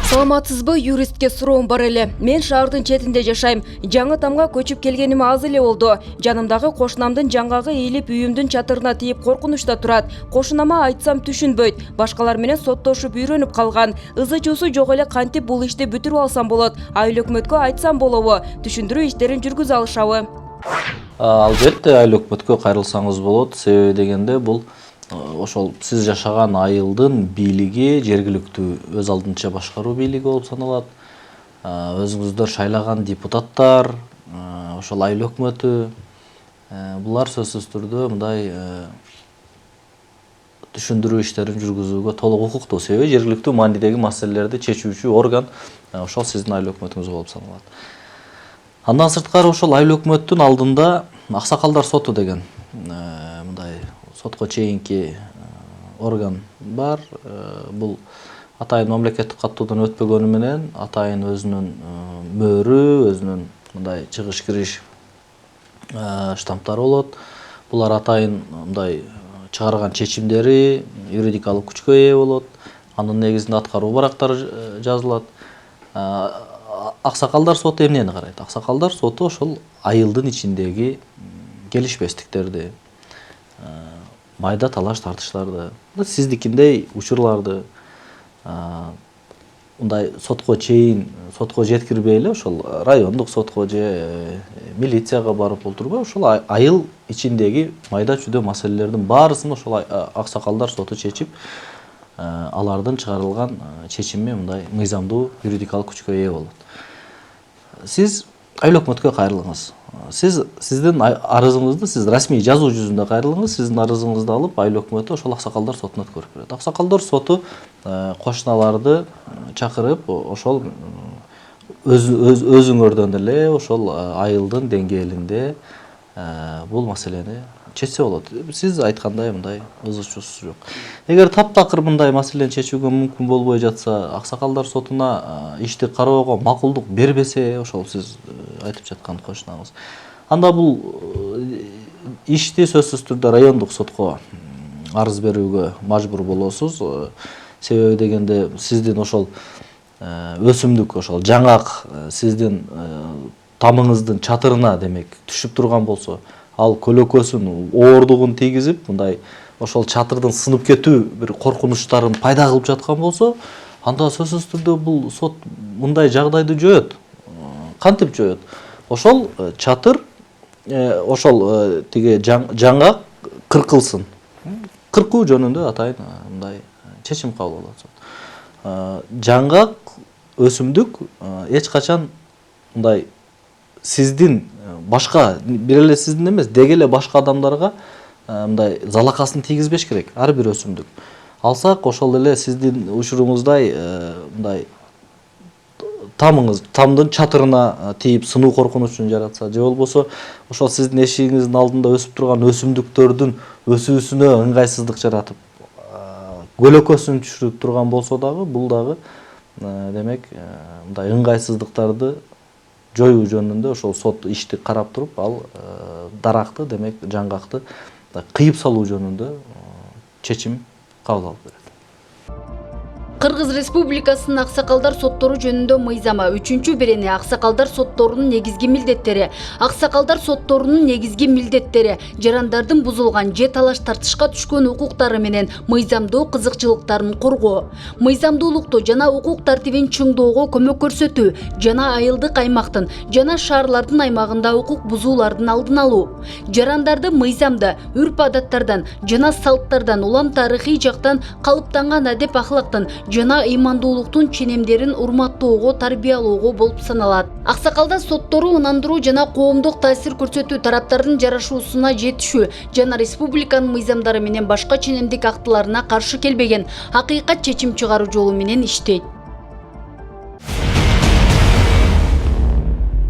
Саламатсызбы, юристке суроом бар эле. Мен шаардын четинде жашайм. Жаңы тамга көчүп келгениме аз эле болду. Жанымдагы кошунамдын жаңгагы ийилип үйүмдүн чатырына тийип коркунучта турат. Кошунама айтсам түшүнбөйт. Башкалар менен соттошуп үйрөнүп калган. Ызы-чуусу жок эле кантип бул ишти бүтүрүп алсам болот? Айыл өкмөткө айтсам болобу? Түшүндүрүү иштерин жүргүзө алышабы? Албетте айыл өкмөткө кайрылсаңыз болот. Себеби дегенде бул ошол сиз жашаган айылдын бийлиги жергиликтүү өз алдынча башкаруу бийлиги болуп саналат. Өзүңүздөр шайлаган депутаттар, ошол айыл өкмөтү, булар сөзсүз түрдө мындай түшүндүрүү иштерин жүргүзүүгө толук укуктуу. Себеби жергиликтүү маанидеги маселелерди чечүүчү орган ошол сиздин айыл өкмөтүңүз болуп саналат. Андан сырткары ошол айыл өкмөттүн алдында аксакалдар соту деген мындай сотко чейинки орган бар. Бул атайын мамлекеттик каттоодон өтпөгөнү менен атайын өзүнүн мөөрү, өзүнүн мындай чыгыш кириш штамптары болот. Булар атайын мындай чыгарган чечимдери юридикалык күчкө ээ болот. Анын негизинде аткаруу барактары жазылат. Аксакалдар соту эмнени карайт? Аксакалдар соту ошол айылдын ичиндеги келишпестиктерди, майда талаш тартыштарды, сиздикиндей учурларды мындай сотко чейин сотко жеткирбей эле ошол райондук сотко же милицияга барып олтурбай ошол айыл ичиндеги майда чүйдө маселелердин баарысын ошол аксакалдар соту чечип, алардын чыгарылган чечими мындай мыйзамдуу юридикалык күчкө ээ болот. Сиз айыл өкмөткө кайрылыңыз. Сиздин арызыңызды сиз расмий жазуу жүзүндө кайрылыңыз. Сиздин арызыңызды алып айыл өкмөтү ошол аксакалдар сотуна өткөрүп берет. Аксакалдар соту кошуналарды чакырып, ошол өзүңөрдөн эле ошол айылдын деңгээлинде бул маселени чечсе болот. Сиз айткандай мындай ызы-чуусу жок. Эгер таптакыр мындай маселени чечүүгө мүмкүн болбой жатса, аксакалдар сотуна ишти кароого макулдук бербесе, ошол сиз айтып жаткан кошунаңыз, анда бул ишти сөзсүз түрдө райондук сотко арыз берүүгө мажбур болосуз. Себеби дегенде сиздин ошол өсүмдүк, ошол жаңак сиздин тамыңыздын чатырына демек түшүп турган болсо, ал көлөкөсүн оордугун тийгизип, мындай ошол чатырдын сынып кетүү бир коркунучтарын пайда кылып жаткан болсо, анда сөзсүз түрдө бул сот мындай жагдайды жоет. Кантип жоет? Ошол чатыр, ошол тиги жаңгак кыркылсын. Кыркуу жөнүндө атайын мындай чечим кабыл алат сот. Жаңгак өсүмдүк эч качан мындай сиздин башка бир эле сиздин эмес, деги эле башка адамдарга мындай залакасын тийгизбеш керек. Ар бир өсүмдүк. Алсак ошол эле сиздин учуруңуздай мындай тамдын чатырына тийип сынуу коркунучун жаратса, же болбосо ошол сиздин эшигиңиздин алдында өсүп турган өсүмдүктөрдүн өсүүсүнө ыңгайсыздык жаратып, көлөкөсүн түшүрүп турган болсо дагы, бул дагы демек мындай ыңгайсыздыктарды жоюу жөнүндө ошол сот ишти карап туруп, ал даракты демек жаңгакты кыйып салуу жөнүндө чечим кабыл алып берет. Кыргыз Республикасынын аксакалдар соттору жөнүндө мыйзамы 3-бирене аксакалдар сотторунун негизги милдеттери. Аксакалдар сотторунун негизги милдеттери жарандардын бузулган же талаш тартышка түшкөн укуктары менен мыйзамдуу кызыкчылыктарын коргоо, мыйзамдуулукту жана укук тартибин чыңдоого көмөк көрсөтүү жана айылдык аймактын жана шаарлардын аймагында укук бузуулардын алдын алуу, жарандарды мыйзамды, үрп-адаттардан жана салттардан, улам тарыхый жактан калыптанган адеп ахлактын жана ыймандуулуктун ченемдерин урматтоого тарбиялоого болуп саналат. Аксакалдар соттору ынандыруу жана коомдук таасир көрсөтүү, тараптардын жарашуусуна жетишүү жана республиканын мыйзамдары менен башка ченемдик актыларына каршы келбеген акыйкат чечим чыгаруу жолу менен иштейт.